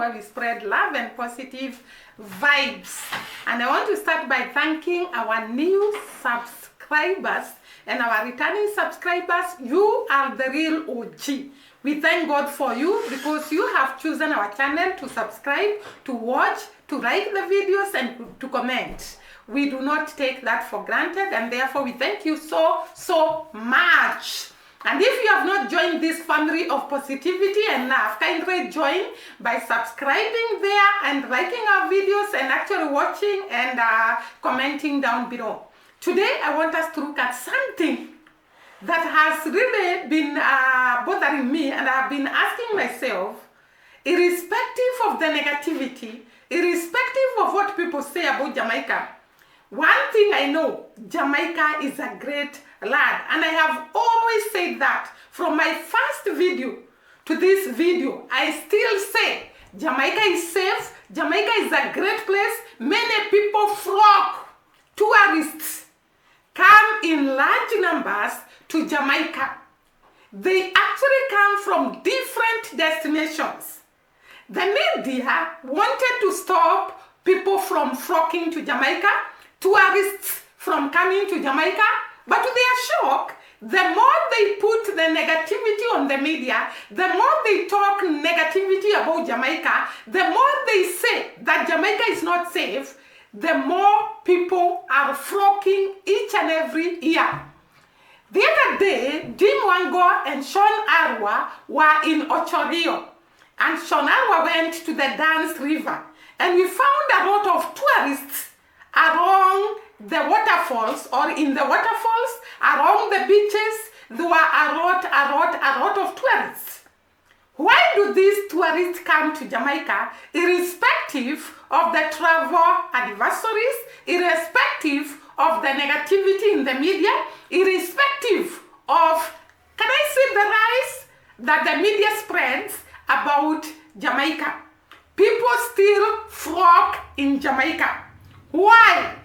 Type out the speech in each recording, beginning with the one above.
where we spread love and positive vibes. And I want to start by thanking our new subscribers and our returning subscribers. You are the real OG. We thank God for you because you have chosen our channel to subscribe, to watch, to like the videos, and to comment. We do not take that for granted, and therefore we thank you so much. And if you have not joined this family of positivity and love, kindly join by subscribing there and liking our videos and actually watching and commenting down below. Today I want us to look at something that has really been bothering me, and I've been asking myself, irrespective of the negativity, irrespective of what people say about Jamaica, one thing I know, Jamaica is a great land. And I have always said that. From my first video to this video, I still say Jamaica is safe, Jamaica is a great place. Many people flock, tourists come in large numbers to Jamaica. They actually come from different destinations. The media wanted to stop people from flocking to Jamaica, tourists from coming to Jamaica, but to their shock, the more they put the negativity on the media, the more they talk negativity about Jamaica, the more they say that Jamaica is not safe, the more people are flocking each and every year. The other day, Jim Wango and Sean Arwa were in Ochorio, and Sean Arwa went to the Dance River, and we found a lot of tourists along the waterfalls, or in the waterfalls, along the beaches. There were a lot of tourists. Why do these tourists come to Jamaica, irrespective of the travel advisories, irrespective of the negativity in the media, irrespective of, can I say, the lies that the media spreads about Jamaica? People still flock in Jamaica. Why?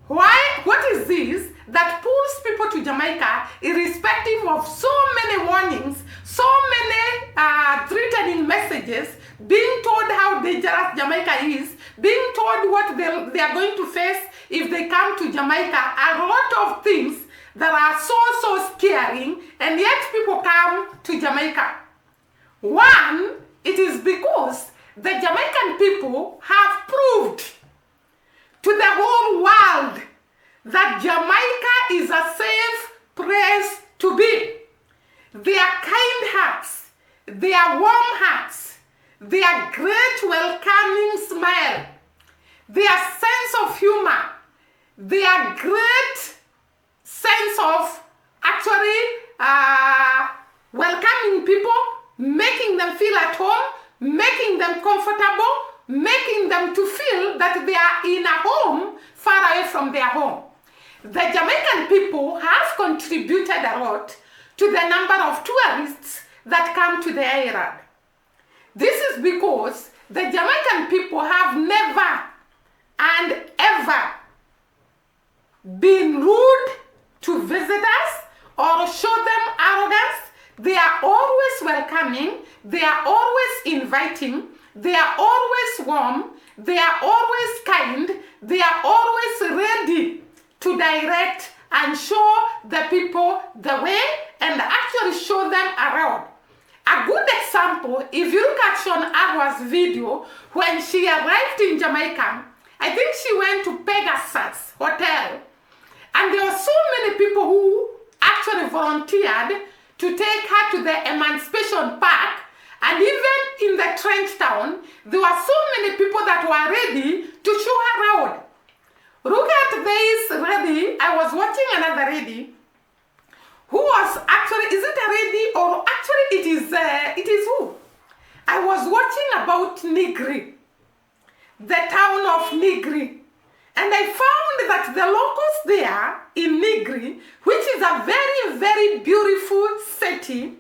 What is this that pulls people to Jamaica, irrespective of so many warnings, so many threatening messages, being told how dangerous Jamaica is, being told what they are going to face if they come to Jamaica, a lot of things that are so scaring, and yet people come to Jamaica. One, it is because the Jamaican people have proved to the whole world that Jamaica is a safe place to be. Their kind hearts, their warm hearts, their great welcoming smile, their sense of humor, their great sense of actually welcoming people, making them feel at home, making them comfortable, making them to feel that they are in a home far away from their home. The Jamaican people have contributed a lot to the number of tourists that come to the island. This is because the Jamaican people have never and ever been rude to visitors or show them arrogance. They are always welcoming, they are always inviting, they are always warm, they are always kind, they are always ready to direct and show the people the way and actually show them around. A good example, if you look at Sean Arwa's video, when she arrived in Jamaica, I think she went to Pegasus Hotel, and there were so many people who actually volunteered to take her to the Emancipation Park, and even in the Trench Town, there were so many people that were ready to show her around. Look at this lady. I was watching another lady who was actually, is it a lady or actually it is who? I was watching about Nigri, the town of Nigri, and I found that the locals there in Nigri, which is a very beautiful city,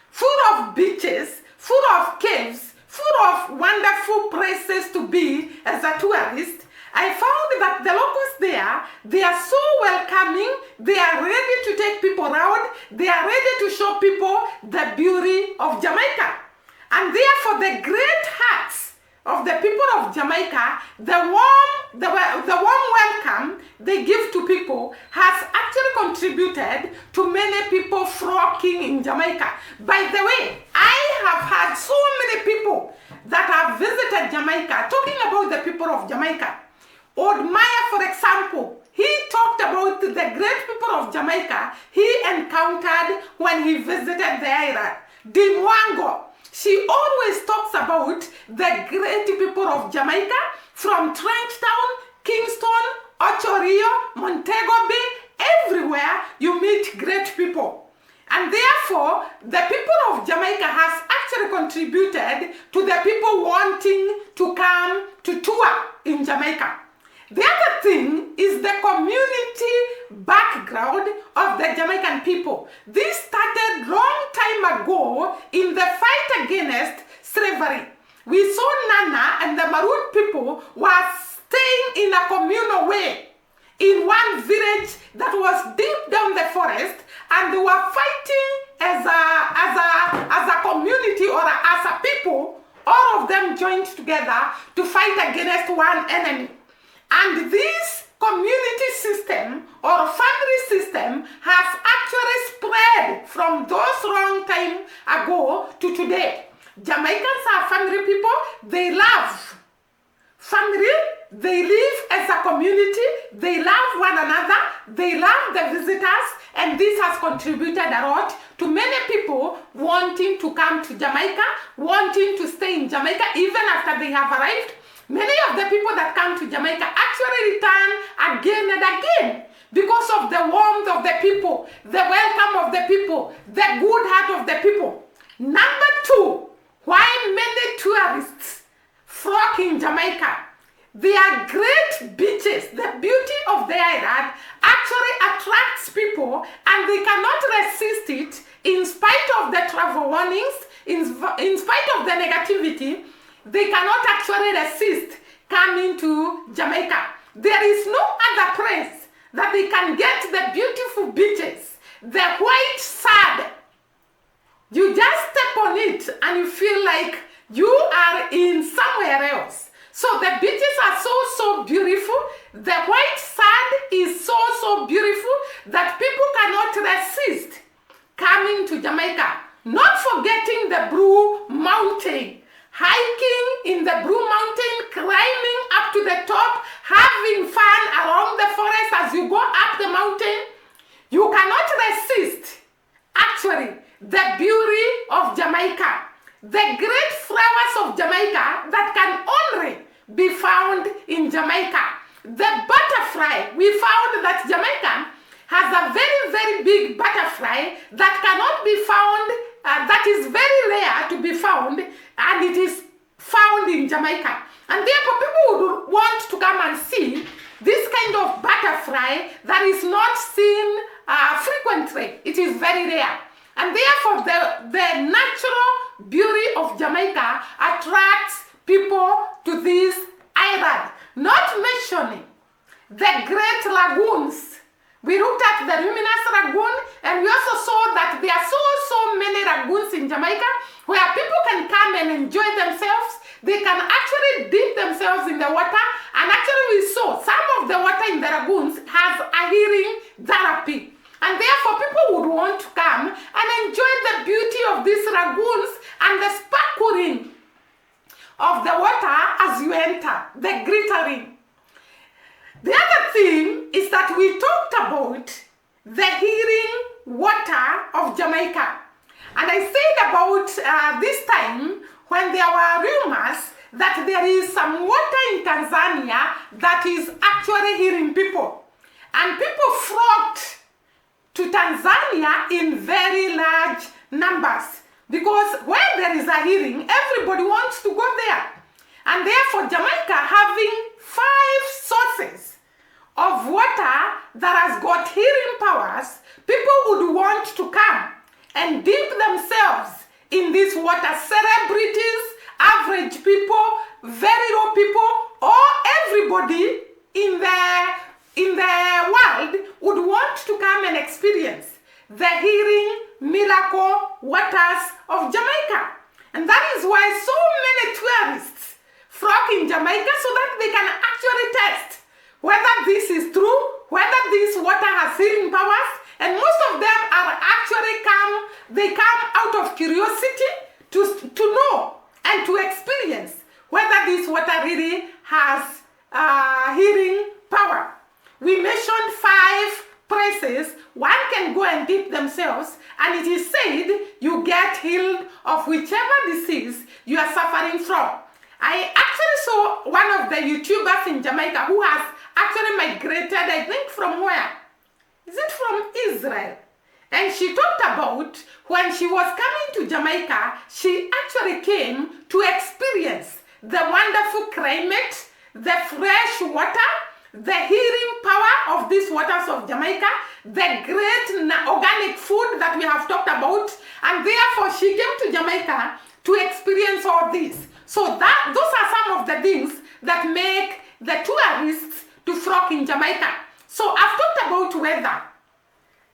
full of beaches, full of caves, full of wonderful places to be as a tourist, I found that the locals there, they are so welcoming, they are ready to take people around, they are ready to show people the beauty of Jamaica. And therefore the great hearts of the people of Jamaica, the warm welcome they give to people has actually contributed to many people flocking in Jamaica. By the way, I have had so many people that have visited Jamaica talking about the people of Jamaica. Old Maya, for example, he talked about the great people of Jamaica he encountered when he visited the island. Dimwango, she always talks about the great people of Jamaica, from Trenchtown, Kingston, Ocho Rio, Montego Bay, everywhere you meet great people. And therefore, the people of Jamaica has actually contributed to the people wanting to come to tour in Jamaica. The other thing is the community background of the Jamaican people. This started long time ago in the fight against slavery. We saw Nana and the Maroon people were staying in a communal way in one village that was deep down the forest, and they were fighting as a community or as a people. All of them joined together to fight against one enemy. And this community system or family system has actually spread from those long time ago to today. Jamaicans are family people. They love family. They live as a community. They love one another. They love the visitors. And this has contributed a lot to many people wanting to come to Jamaica, wanting to stay in Jamaica even after they have arrived. Many of the people that come to Jamaica actually return again and again because of the warmth of the people, the welcome of the people, the good heart of the people. Number two, why many tourists flock in Jamaica? Their great beaches, the beauty of the island actually attracts people, and they cannot resist it in spite of the travel warnings, in spite of the negativity. They cannot actually resist coming to Jamaica. There is no other place that they can get the beautiful beaches, the white sand. You just step on it and you feel like you are in somewhere else. So the beaches are so beautiful. The white sand is so beautiful that people cannot resist coming to Jamaica. Not forgetting the Blue Mountain. Hiking in the Blue Mountain, climbing up to the top, having fun along the forest as you go up the mountain. You cannot resist, actually, the beauty of Jamaica, the great flowers of Jamaica that can only be found in Jamaica. The butterfly, we found that Jamaica has a very big butterfly that cannot be found, that is very rare to be found, and it is found in Jamaica. And therefore people would want to come and see this kind of butterfly that is not seen frequently. It is very rare. And therefore the natural beauty of Jamaica attracts people to this island. Not mentioning the great lagoons. We looked at the Luminous Lagoon, and we also saw that there are so many lagoons in Jamaica where people can come and enjoy themselves. They can actually dip themselves in the water, and actually we saw some of the water in the lagoons has a healing therapy. And therefore people would want to come and enjoy the beauty of these lagoons and the sparkling of the water as you enter, the glittering. The other thing is that we talked about the healing water of Jamaica. And I said about this time when there were rumors that there is some water in Tanzania that is actually healing people. And people flocked to Tanzania in very large numbers because when there is a healing, everybody wants to go there. And therefore Jamaica having 5 sources of water that has got healing powers, people would want to come and dip themselves in this water. Celebrities, average people, very low people, or everybody in the world would want to come and experience the healing miracle waters of Jamaica. And that is why so many tourists frog in Jamaica so that they can actually test whether this is true, whether this water has healing powers, and most of them are actually come out of curiosity to know and to experience whether this water really has healing power. We mentioned 5 places one can go and dip themselves, and it is said you get healed of whichever disease you are suffering from. I actually saw one of the YouTubers in Jamaica who has actually migrated, I think from where? Is it from Israel? And she talked about when she was coming to Jamaica, she actually came to experience the wonderful climate, the fresh water, the healing power of these waters of Jamaica, the great organic food that we have talked about, and therefore she came to Jamaica to experience all this. So those are some of the things that make the tourists to flock in Jamaica. So I've talked about weather.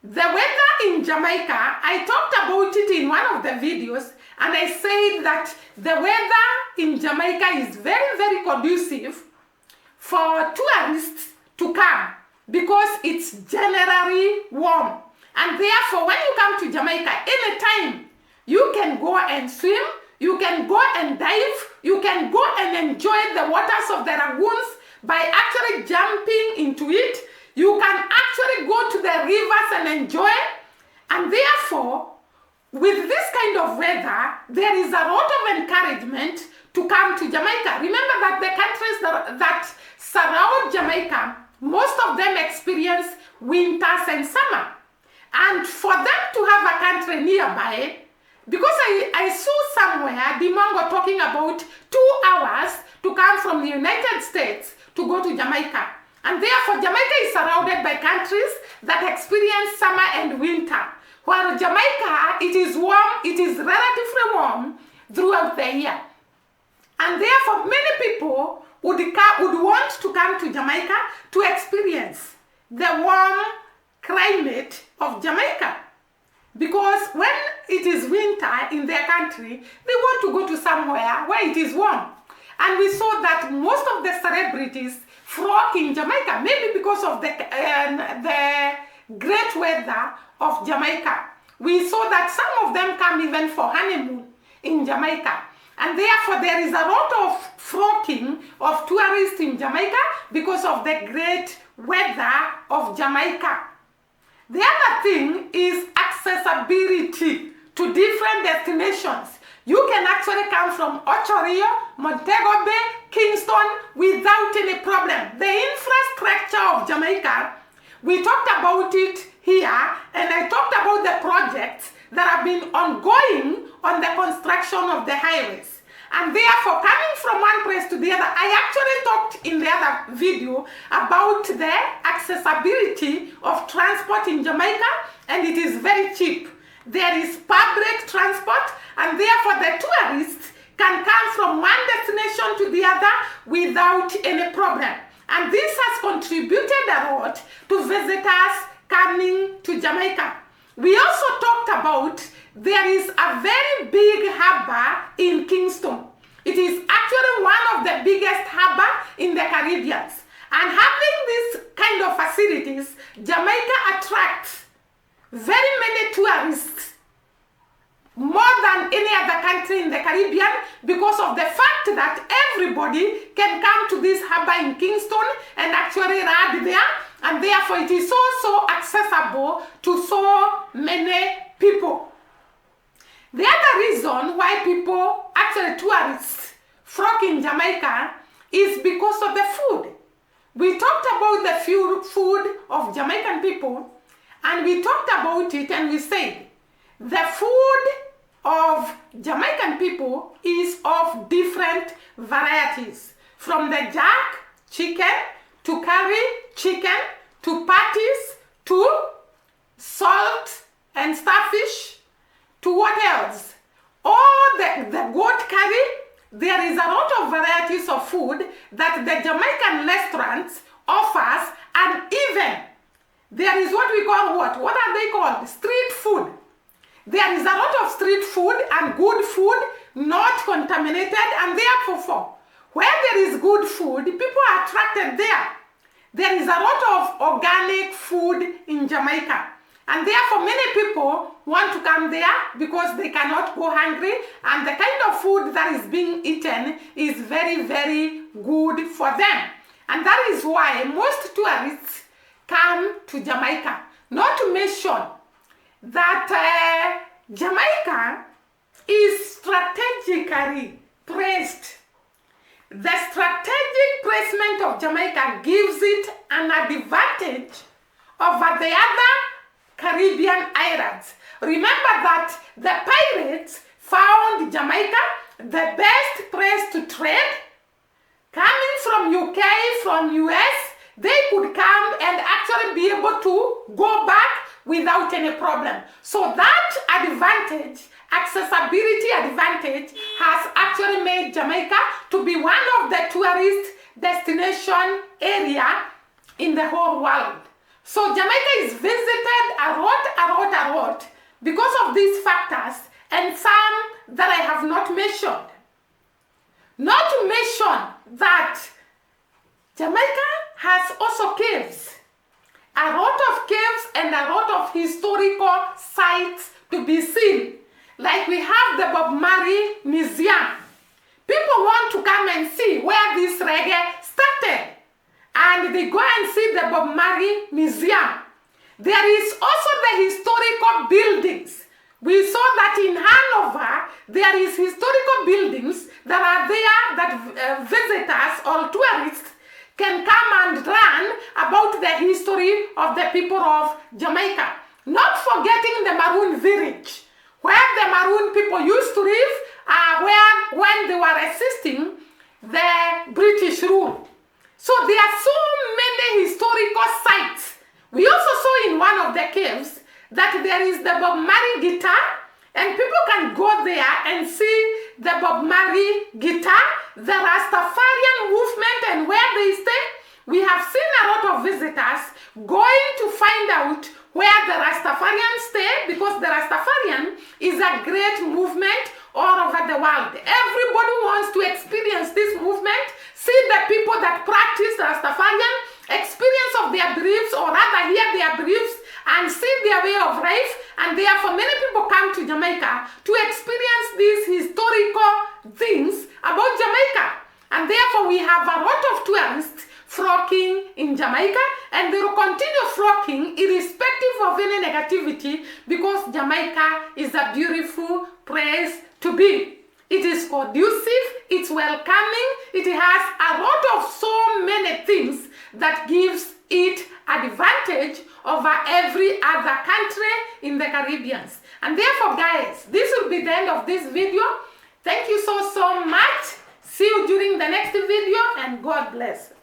The weather in Jamaica, I talked about it in one of the videos, and I said that the weather in Jamaica is very, very conducive for tourists to come because it's generally warm. And therefore, when you come to Jamaica, anytime you can go and swim, you can go and dive, you can go and enjoy the waters of the lagoons by actually jumping into it. You can actually go to the rivers and enjoy. And therefore, with this kind of weather, there is a lot of encouragement to come to Jamaica. Remember that the countries that surround Jamaica, most of them experience winters and summer. And for them to have a country nearby, because I saw somewhere Dimongo talking about 2 hours to come from the United States to go to Jamaica. And therefore, Jamaica is surrounded by countries that experience summer and winter. While Jamaica, it is warm, it is relatively warm throughout the year. And therefore, many people would want to come to Jamaica to experience the warm climate of Jamaica. Because when it is winter in their country, they want to go to somewhere where it is warm. And we saw that most of the celebrities flock in Jamaica, maybe because of the great weather of Jamaica. We saw that some of them come even for honeymoon in Jamaica. And therefore, there is a lot of flocking of tourists in Jamaica because of the great weather of Jamaica. The other thing is accessibility to different destinations. You can actually come from Ocho Montego Bay, Kingston without any problem. The infrastructure of Jamaica, we talked about it here, and I talked about the projects that have been ongoing on the construction of the highways. And therefore, coming from one place to the other, I actually talked in the other video about the accessibility of transport in Jamaica, and it is very cheap. There is public transport, and therefore the tourists can come from one destination to the other without any problem. And this has contributed a lot to visitors coming to Jamaica. We also talked about there is a very big harbor in Kingston. It is actually one of the biggest harbor in the Caribbean. And having these kind of facilities, Jamaica attracts very many tourists, more than any other country in the Caribbean, because of the fact that everybody can come to this harbor in Kingston and actually ride there, and therefore it is so accessible to so many people. The other reason why people, actually tourists, flock in Jamaica is because of the food. We talked about the food of Jamaican people, and we talked about it, and we said the food of Jamaican people is of different varieties, from the jack chicken to curry chicken to patties to salt and starfish to what else? All the goat curry. There is a lot of varieties of food that the Jamaican restaurants offers, and even there is what we call what are they called? Street food. There is a lot of street food and good food, not contaminated, and therefore Where there is good food, people are attracted there. There is a lot of organic food in Jamaica. And therefore, many people want to come there because they cannot go hungry. And the kind of food that is being eaten is very, very good for them. And that is why most tourists come to Jamaica. Not to mention that Jamaica is strategically placed. The strategic placement of Jamaica gives it an advantage over the other Caribbean islands. Remember that the pirates found Jamaica the best place to trade. Coming from UK, from US, they could come and actually be able to go back without any problem. So that advantage, accessibility advantage, has actually made Jamaica to be one of the tourist destination area in the whole world. So Jamaica is visited a lot because of these factors, and some that I have not mentioned. Not to mention that Jamaica has also caves. A lot of caves and a lot of historical sites to be seen. Like we have the Bob Marley Museum. People want to come and see where this reggae started. And they go and see the Bob Marley Museum. There is also the historical buildings. We saw that in Hanover, there is historical buildings that are there that visitors or tourists can come and learn about the history of the people of Jamaica. Not forgetting the Maroon Village, where the Maroon people used to live, when they were resisting the British rule. So there are so many historical sites. We also saw in one of the caves that there is the Bob Marley guitar, and people can go there and see the Bob Marley guitar, the Rastafarian movement and where they stay. We have seen a lot of visitors going to find out where the Rastafarians stay, because the Rastafarian is a great movement all over the world. Everybody wants to experience this movement, see the people that practice Rastafarian, experience of their beliefs, or rather hear their beliefs and see their way of life. And therefore many people come to Jamaica to experience these historical things about Jamaica. And therefore we have a lot of tourists flocking in Jamaica, and they will continue flocking irrespective of any negativity, because Jamaica is a beautiful place to be. It is conducive, it's welcoming, it has a lot of so many things that gives it advantage over every other country in the Caribbean. And therefore, guys, this will be the end of this video. Thank you so much. See you during the next video, and God bless.